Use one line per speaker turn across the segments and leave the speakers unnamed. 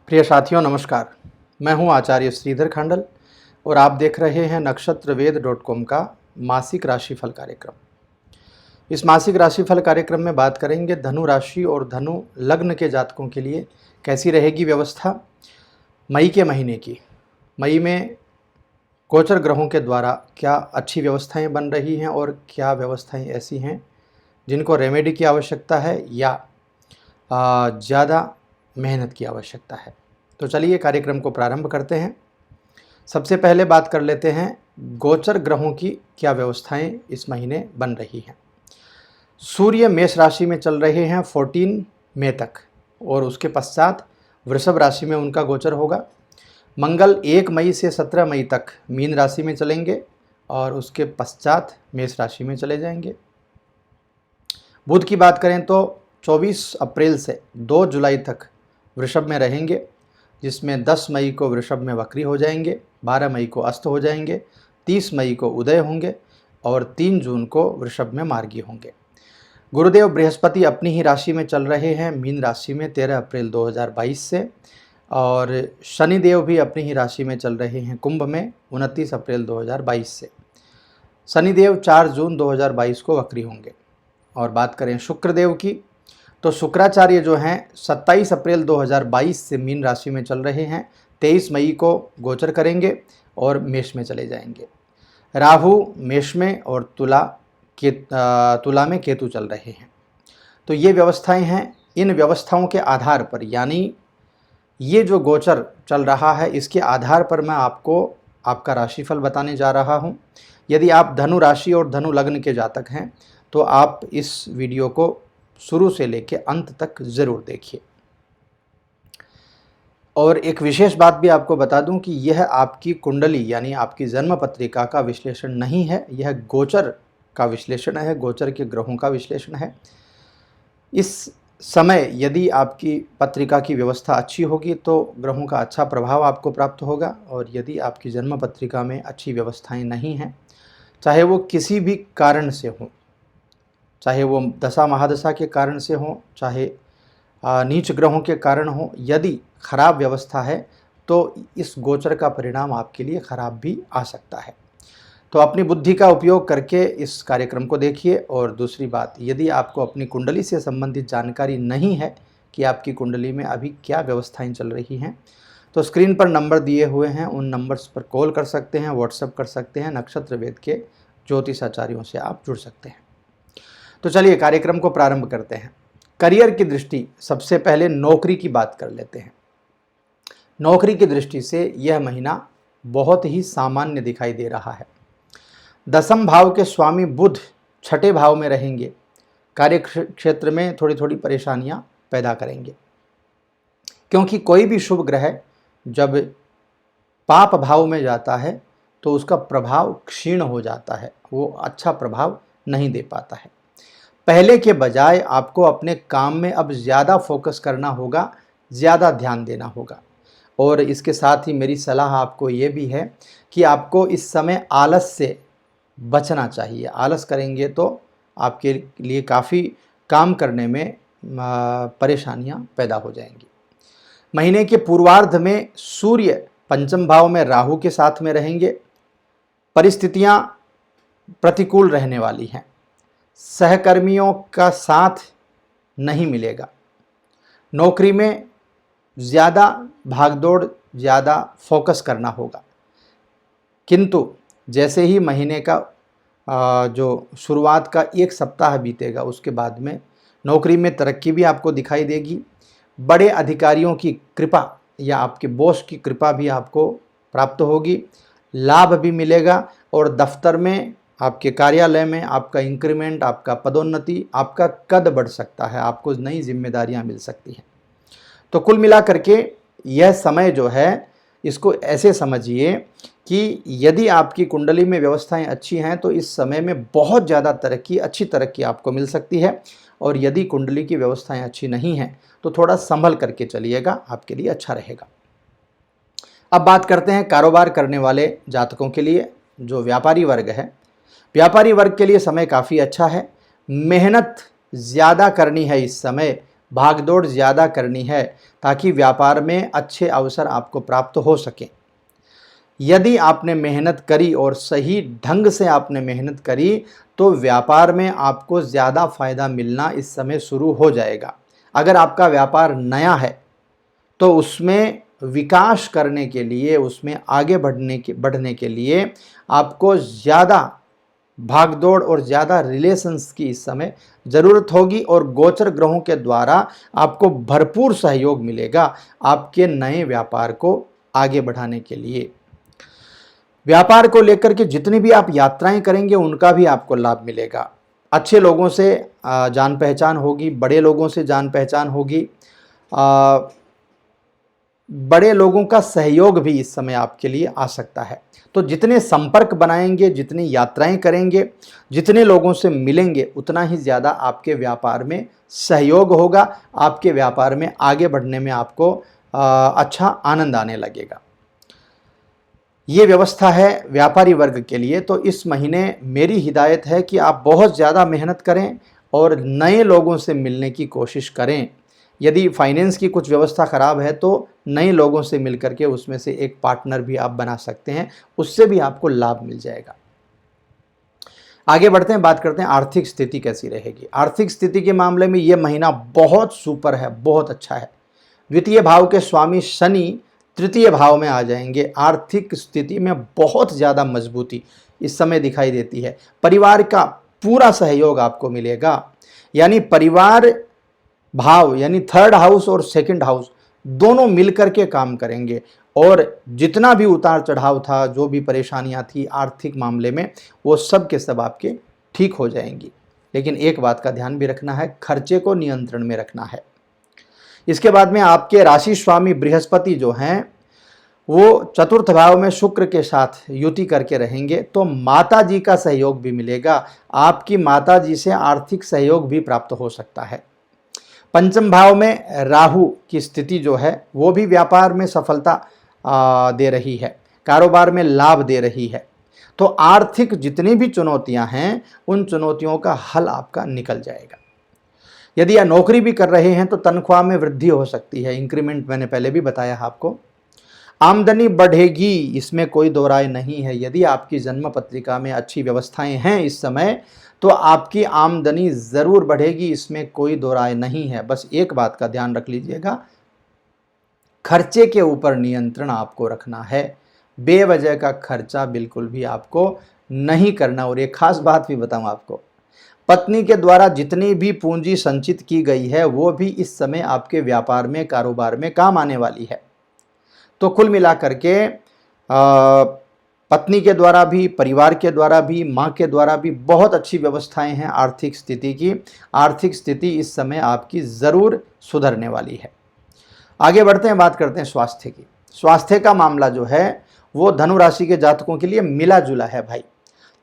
प्रिय साथियों नमस्कार। मैं हूं आचार्य श्रीधर खंडल और आप देख रहे हैं नक्षत्रवेद.com का मासिक राशिफल कार्यक्रम। इस मासिक राशिफल कार्यक्रम में बात करेंगे धनु राशि और धनु लग्न के जातकों के लिए कैसी रहेगी व्यवस्था मई के महीने की। मई में गोचर ग्रहों के द्वारा क्या अच्छी व्यवस्थाएं बन रही हैं और क्या व्यवस्थाएं ऐसी हैं जिनको रेमेडी की आवश्यकता है या ज़्यादा मेहनत की आवश्यकता है। तो चलिए कार्यक्रम को प्रारंभ करते हैं। सबसे पहले बात कर लेते हैं गोचर ग्रहों की क्या व्यवस्थाएं इस महीने बन रही हैं। सूर्य मेष राशि में चल रहे हैं 14 मई तक और उसके पश्चात वृषभ राशि में उनका गोचर होगा। मंगल 1 मई से 17 मई तक मीन राशि में चलेंगे और उसके पश्चात मेष राशि में चले जाएंगे। बुध की बात करें तो 24 अप्रैल से 2 जुलाई तक वृषभ में रहेंगे, जिसमें 10 मई को वृषभ में वक्री हो जाएंगे, 12 मई को अस्त हो जाएंगे, 30 मई को उदय होंगे और 3 जून को वृषभ में मार्गी होंगे। गुरुदेव बृहस्पति अपनी ही राशि में चल रहे हैं मीन राशि में 13 अप्रैल 2022 से, और शनिदेव भी अपनी ही राशि में चल रहे हैं कुंभ में 29 अप्रैल 2022 से। शनिदेव 4 जून 2022 को वक्री होंगे। और बात करें शुक्रदेव की तो शुक्राचार्य जो हैं 27 अप्रैल 2022 से मीन राशि में चल रहे हैं, 23 मई को गोचर करेंगे और मेष में चले जाएंगे। राहु मेष में और तुला में केतु चल रहे हैं। तो ये व्यवस्थाएं हैं। इन व्यवस्थाओं के आधार पर, यानी ये जो गोचर चल रहा है इसके आधार पर मैं आपको आपका राशिफल बताने जा रहा हूँ। यदि आप धनु राशि और धनु लग्न के जातक हैं तो आप इस वीडियो को शुरू से लेकर अंत तक ज़रूर देखिए। और एक विशेष बात भी आपको बता दूं कि यह आपकी कुंडली यानी आपकी जन्म पत्रिका का विश्लेषण नहीं है, यह गोचर का विश्लेषण है, गोचर के ग्रहों का विश्लेषण है। इस समय यदि आपकी पत्रिका की व्यवस्था अच्छी होगी तो ग्रहों का अच्छा प्रभाव आपको प्राप्त होगा, और यदि आपकी जन्म पत्रिका में अच्छी व्यवस्थाएं नहीं हैं, चाहे वो किसी भी कारण से हों, चाहे वो दशा महादशा के कारण से हो, चाहे नीच ग्रहों के कारण हो, यदि खराब व्यवस्था है तो इस गोचर का परिणाम आपके लिए खराब भी आ सकता है। तो अपनी बुद्धि का उपयोग करके इस कार्यक्रम को देखिए। और दूसरी बात, यदि आपको अपनी कुंडली से संबंधित जानकारी नहीं है कि आपकी कुंडली में अभी क्या व्यवस्थाएं चल रही हैं, तो स्क्रीन पर नंबर दिए हुए हैं, उन नंबर्स पर कॉल कर सकते हैं, व्हाट्सएप कर सकते हैं। नक्षत्र वेद के ज्योतिषाचार्यों से आप जुड़ सकते हैं। तो चलिए कार्यक्रम को प्रारंभ करते हैं। करियर की दृष्टि, सबसे पहले नौकरी की बात कर लेते हैं। नौकरी की दृष्टि से यह महीना बहुत ही सामान्य दिखाई दे रहा है। दसम भाव के स्वामी बुध 6ठे भाव में रहेंगे, कार्य क्षेत्र में थोड़ी थोड़ी परेशानियां पैदा करेंगे, क्योंकि कोई भी शुभ ग्रह जब पाप भाव में जाता है तो उसका प्रभाव क्षीण हो जाता है, वो अच्छा प्रभाव नहीं दे पाता है। पहले के बजाय आपको अपने काम में अब ज़्यादा फोकस करना होगा, ज़्यादा ध्यान देना होगा। और इसके साथ ही मेरी सलाह आपको ये भी है कि आपको इस समय आलस से बचना चाहिए। आलस करेंगे तो आपके लिए काफ़ी काम करने में परेशानियां पैदा हो जाएंगी। महीने के पूर्वार्ध में सूर्य पंचम भाव में राहु के साथ में रहेंगे। परिस्थितियां प्रतिकूल रहने वाली हैं। सहकर्मियों का साथ नहीं मिलेगा। नौकरी में ज़्यादा भागदौड़, ज़्यादा फोकस करना होगा। किंतु जैसे ही महीने का जो शुरुआत का 1 सप्ताह बीतेगा उसके बाद में नौकरी में तरक्की भी आपको दिखाई देगी। बड़े अधिकारियों की कृपा या आपके बॉस की कृपा भी आपको प्राप्त होगी। लाभ भी मिलेगा और दफ्तर में, आपके कार्यालय में आपका इंक्रीमेंट, आपका पदोन्नति, आपका कद बढ़ सकता है, आपको नई जिम्मेदारियां मिल सकती हैं। तो कुल मिलाकर के यह समय जो है इसको ऐसे समझिए कि यदि आपकी कुंडली में व्यवस्थाएं अच्छी हैं तो इस समय में बहुत ज़्यादा तरक्की, अच्छी तरक्की आपको मिल सकती है। और यदि कुंडली की व्यवस्थाएं अच्छी नहीं हैं तो थोड़ा संभल करके चलिएगा, आपके लिए अच्छा रहेगा। अब बात करते हैं कारोबार करने वाले जातकों के लिए, जो व्यापारी वर्ग है। व्यापारी वर्ग के लिए समय काफ़ी अच्छा है। मेहनत ज़्यादा करनी है इस समय, भागदौड़ ज़्यादा करनी है ताकि व्यापार में अच्छे अवसर आपको प्राप्त हो सकें। यदि आपने मेहनत करी और सही ढंग से आपने मेहनत करी तो व्यापार में आपको ज़्यादा फायदा मिलना इस समय शुरू हो जाएगा। अगर आपका व्यापार नया है तो उसमें विकास करने के लिए, उसमें आगे बढ़ने के लिए आपको ज़्यादा भागदौड़ और ज़्यादा रिलेशंस की इस समय ज़रूरत होगी और गोचर ग्रहों के द्वारा आपको भरपूर सहयोग मिलेगा आपके नए व्यापार को आगे बढ़ाने के लिए। व्यापार को लेकर के जितनी भी आप यात्राएं करेंगे उनका भी आपको लाभ मिलेगा। अच्छे लोगों से जान पहचान होगी, बड़े लोगों से जान पहचान होगी, बड़े लोगों का सहयोग भी इस समय आपके लिए आ सकता है। तो जितने संपर्क बनाएंगे, जितनी यात्राएं करेंगे, जितने लोगों से मिलेंगे, उतना ही ज़्यादा आपके व्यापार में सहयोग होगा, आपके व्यापार में आगे बढ़ने में आपको अच्छा आनंद आने लगेगा। ये व्यवस्था है व्यापारी वर्ग के लिए। तो इस महीने मेरी हिदायत है कि आप बहुत ज़्यादा मेहनत करें और नए लोगों से मिलने की कोशिश करें। यदि फाइनेंस की कुछ व्यवस्था ख़राब है तो नए लोगों से मिलकर के उसमें से एक पार्टनर भी आप बना सकते हैं, उससे भी आपको लाभ मिल जाएगा। आगे बढ़ते हैं, बात करते हैं आर्थिक स्थिति कैसी रहेगी। आर्थिक स्थिति के मामले में ये महीना बहुत सुपर है, बहुत अच्छा है। द्वितीय भाव के स्वामी शनि तृतीय भाव में आ जाएंगे। आर्थिक स्थिति में बहुत ज़्यादा मजबूती इस समय दिखाई देती है। परिवार का पूरा सहयोग आपको मिलेगा, यानी परिवार भाव यानी थर्ड हाउस और सेकंड हाउस दोनों मिलकर के काम करेंगे और जितना भी उतार चढ़ाव था, जो भी परेशानियां थी आर्थिक मामले में, वो सब के सब आपके ठीक हो जाएंगी। लेकिन एक बात का ध्यान भी रखना है, खर्चे को नियंत्रण में रखना है। इसके बाद में आपके राशि स्वामी बृहस्पति जो हैं वो चतुर्थ भाव में शुक्र के साथ युति करके रहेंगे, तो माता जी का सहयोग भी मिलेगा। आपकी माता जी से आर्थिक सहयोग भी प्राप्त हो सकता है। पंचम भाव में राहु की स्थिति जो है वो भी व्यापार में सफलता दे रही है, कारोबार में लाभ दे रही है। तो आर्थिक जितनी भी चुनौतियां हैं उन चुनौतियों का हल आपका निकल जाएगा। यदि आप नौकरी भी कर रहे हैं तो तनख्वाह में वृद्धि हो सकती है, इंक्रीमेंट मैंने पहले भी बताया आपको। आमदनी बढ़ेगी, इसमें कोई दो राय नहीं है। यदि आपकी जन्म पत्रिका में अच्छी व्यवस्थाएं हैं इस समय तो आपकी आमदनी ज़रूर बढ़ेगी, इसमें कोई दो राय नहीं है। बस एक बात का ध्यान रख लीजिएगा, खर्चे के ऊपर नियंत्रण आपको रखना है। बेवजह का खर्चा बिल्कुल भी आपको नहीं करना। और एक खास बात भी बताऊं आपको, पत्नी के द्वारा जितनी भी पूंजी संचित की गई है वो भी इस समय आपके व्यापार में, कारोबार में काम आने वाली है। तो कुल मिलाकर के पत्नी के द्वारा भी, परिवार के द्वारा भी, माँ के द्वारा भी बहुत अच्छी व्यवस्थाएं हैं आर्थिक स्थिति की। आर्थिक स्थिति इस समय आपकी ज़रूर सुधरने वाली है। आगे बढ़ते हैं, बात करते हैं स्वास्थ्य की। स्वास्थ्य का मामला जो है वो धनु राशि के जातकों के लिए मिला जुला है भाई।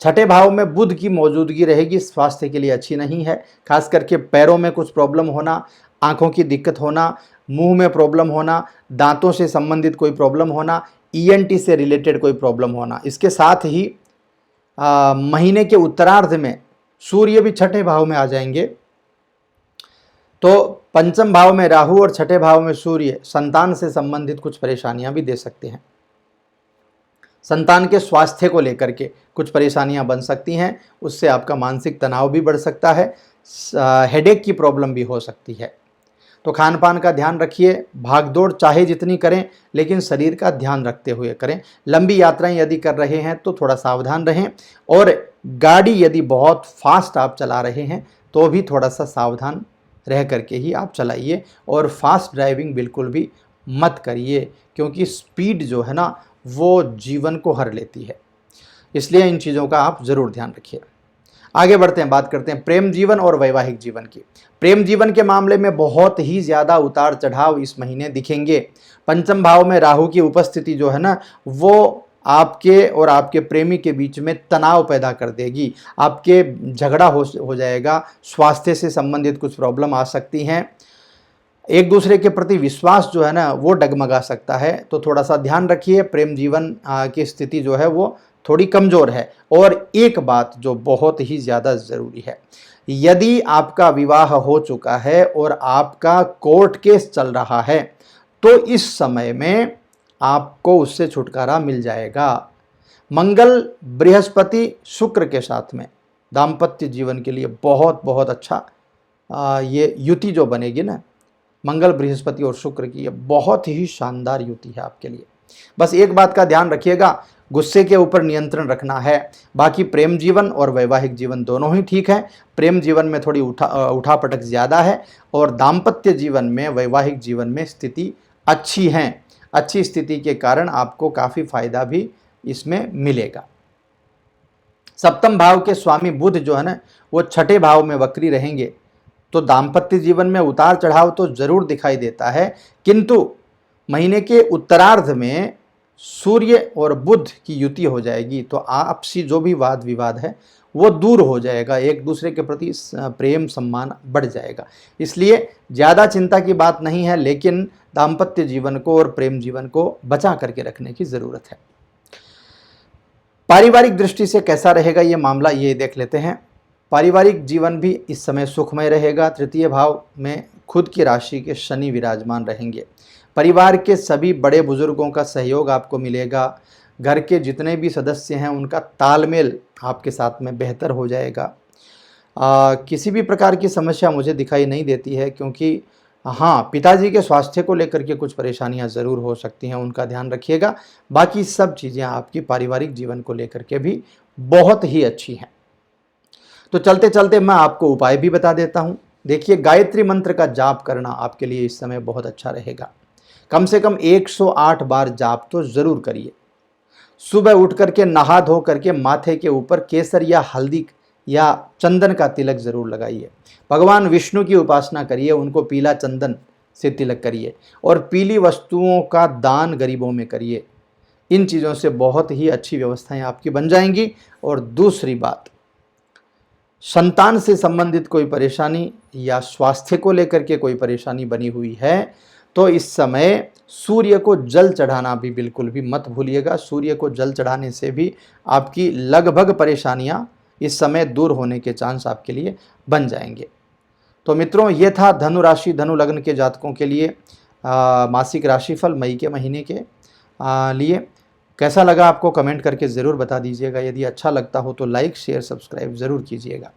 छठे भाव में बुध की मौजूदगी रहेगी, स्वास्थ्य के लिए अच्छी नहीं है। खास करके पैरों में कुछ प्रॉब्लम होना, आंखों की दिक्कत होना, मुंह में प्रॉब्लम होना, दांतों से संबंधित कोई प्रॉब्लम होना, ईएनटी से रिलेटेड कोई प्रॉब्लम होना। इसके साथ ही महीने के उत्तरार्ध में सूर्य भी छठे भाव में आ जाएंगे। तो पंचम भाव में राहु और छठे भाव में सूर्य संतान से संबंधित कुछ परेशानियां भी दे सकते हैं। संतान के स्वास्थ्य को लेकर के कुछ परेशानियां बन सकती हैं, उससे आपका मानसिक तनाव भी बढ़ सकता है, हेडेक की प्रॉब्लम भी हो सकती है। तो खान पान का ध्यान रखिए, भागदौड़ चाहे जितनी करें लेकिन शरीर का ध्यान रखते हुए करें। लंबी यात्राएं यदि कर रहे हैं तो थोड़ा सावधान रहें, और गाड़ी यदि बहुत फास्ट आप चला रहे हैं तो भी थोड़ा सा सावधान रह करके ही आप चलाइए, और फास्ट ड्राइविंग बिल्कुल भी मत करिए, क्योंकि स्पीड जो है ना वो जीवन को हर लेती है। इसलिए इन चीज़ों का आप ज़रूर ध्यान रखिए। आगे बढ़ते हैं, बात करते हैं प्रेम जीवन और वैवाहिक जीवन की। प्रेम जीवन के मामले में बहुत ही ज़्यादा उतार चढ़ाव इस महीने दिखेंगे। पंचम भाव में राहु की उपस्थिति जो है ना वो आपके और आपके प्रेमी के बीच में तनाव पैदा कर देगी। आपके झगड़ा हो जाएगा, स्वास्थ्य से संबंधित कुछ प्रॉब्लम आ सकती हैं, एक दूसरे के प्रति विश्वास जो है ना वो डगमगा सकता है। तो थोड़ा सा ध्यान रखिए, प्रेम जीवन की स्थिति जो है वो थोड़ी कमज़ोर है। और एक बात जो बहुत ही ज़्यादा ज़रूरी है, यदि आपका विवाह हो चुका है और आपका कोर्ट केस चल रहा है तो इस समय में आपको उससे छुटकारा मिल जाएगा। मंगल बृहस्पति शुक्र के साथ में दाम्पत्य जीवन के लिए बहुत बहुत अच्छा ये युति जो बनेगी ना, मंगल बृहस्पति और शुक्र की, ये बहुत ही शानदार युति है आपके लिए। बस एक बात का ध्यान रखिएगा, गुस्से के ऊपर नियंत्रण रखना है। बाकी प्रेम जीवन और वैवाहिक जीवन दोनों ही ठीक है। प्रेम जीवन में थोड़ी उठापटक ज़्यादा है और दाम्पत्य जीवन में, वैवाहिक जीवन में स्थिति अच्छी है। अच्छी स्थिति के कारण आपको काफ़ी फायदा भी इसमें मिलेगा। सप्तम भाव के स्वामी बुध जो है ना, वो छठे भाव में वक्री रहेंगे तो दाम्पत्य जीवन में उतार चढ़ाव तो जरूर दिखाई देता है, किंतु महीने के उत्तरार्ध में सूर्य और बुध की युति हो जाएगी तो आपसी जो भी वाद विवाद है वो दूर हो जाएगा, एक दूसरे के प्रति प्रेम सम्मान बढ़ जाएगा। इसलिए ज़्यादा चिंता की बात नहीं है, लेकिन दाम्पत्य जीवन को और प्रेम जीवन को बचा करके रखने की ज़रूरत है। पारिवारिक दृष्टि से कैसा रहेगा ये मामला, ये देख लेते हैं। पारिवारिक जीवन भी इस समय सुखमय रहेगा। तृतीय भाव में खुद की राशि के शनि विराजमान रहेंगे। परिवार के सभी बड़े बुजुर्गों का सहयोग आपको मिलेगा। घर के जितने भी सदस्य हैं उनका तालमेल आपके साथ में बेहतर हो जाएगा। किसी भी प्रकार की समस्या मुझे दिखाई नहीं देती है, क्योंकि हाँ, पिताजी के स्वास्थ्य को लेकर के कुछ परेशानियां ज़रूर हो सकती हैं, उनका ध्यान रखिएगा। बाकी सब चीज़ें आपकी पारिवारिक जीवन को लेकर के भी बहुत ही अच्छी हैं। तो चलते चलते मैं आपको उपाय भी बता देता हूँ। देखिए, गायत्री मंत्र का जाप करना आपके लिए इस समय बहुत अच्छा रहेगा। कम से कम 108 बार जाप तो ज़रूर करिए। सुबह उठ करके नहा धो करके माथे के ऊपर केसर या हल्दी या चंदन का तिलक ज़रूर लगाइए। भगवान विष्णु की उपासना करिए, उनको पीला चंदन से तिलक करिए और पीली वस्तुओं का दान गरीबों में करिए। इन चीज़ों से बहुत ही अच्छी व्यवस्थाएं आपकी बन जाएंगी। और दूसरी बात, संतान से संबंधित कोई परेशानी या स्वास्थ्य को लेकर के कोई परेशानी बनी हुई है तो इस समय सूर्य को जल चढ़ाना भी बिल्कुल भी मत भूलिएगा। सूर्य को जल चढ़ाने से भी आपकी लगभग परेशानियां इस समय दूर होने के चांस आपके लिए बन जाएंगे। तो मित्रों, ये था धनु राशि धनु लग्न के जातकों के लिए मासिक राशिफल मई के महीने के लिए। कैसा लगा आपको कमेंट करके ज़रूर बता दीजिएगा। यदि अच्छा लगता हो तो लाइक शेयर सब्सक्राइब ज़रूर कीजिएगा।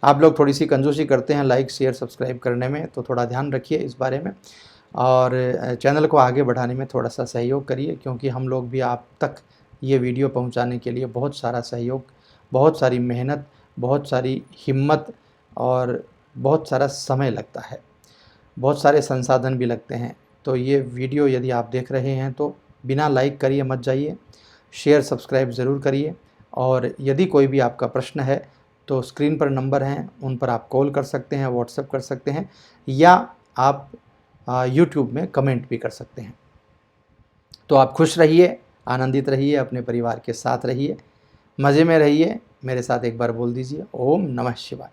आप लोग थोड़ी सी कंजूसी करते हैं लाइक शेयर सब्सक्राइब करने में, तो थोड़ा ध्यान रखिए इस बारे में और चैनल को आगे बढ़ाने में थोड़ा सा सहयोग करिए, क्योंकि हम लोग भी आप तक ये वीडियो पहुंचाने के लिए बहुत सारा सहयोग, बहुत सारी मेहनत, बहुत सारी हिम्मत और बहुत सारा समय लगता है, बहुत सारे संसाधन भी लगते हैं। तो ये वीडियो यदि आप देख रहे हैं तो बिना लाइक करिए मत जाइए, शेयर सब्सक्राइब ज़रूर करिए। और यदि कोई भी आपका प्रश्न है तो स्क्रीन पर नंबर हैं, उन पर आप कॉल कर सकते हैं, व्हाट्सएप कर सकते हैं, या आप यूट्यूब में कमेंट भी कर सकते हैं। तो आप खुश रहिए, आनंदित रहिए, अपने परिवार के साथ रहिए, मज़े में रहिए। मेरे साथ एक बार बोल दीजिए, ओम नमः शिवाय।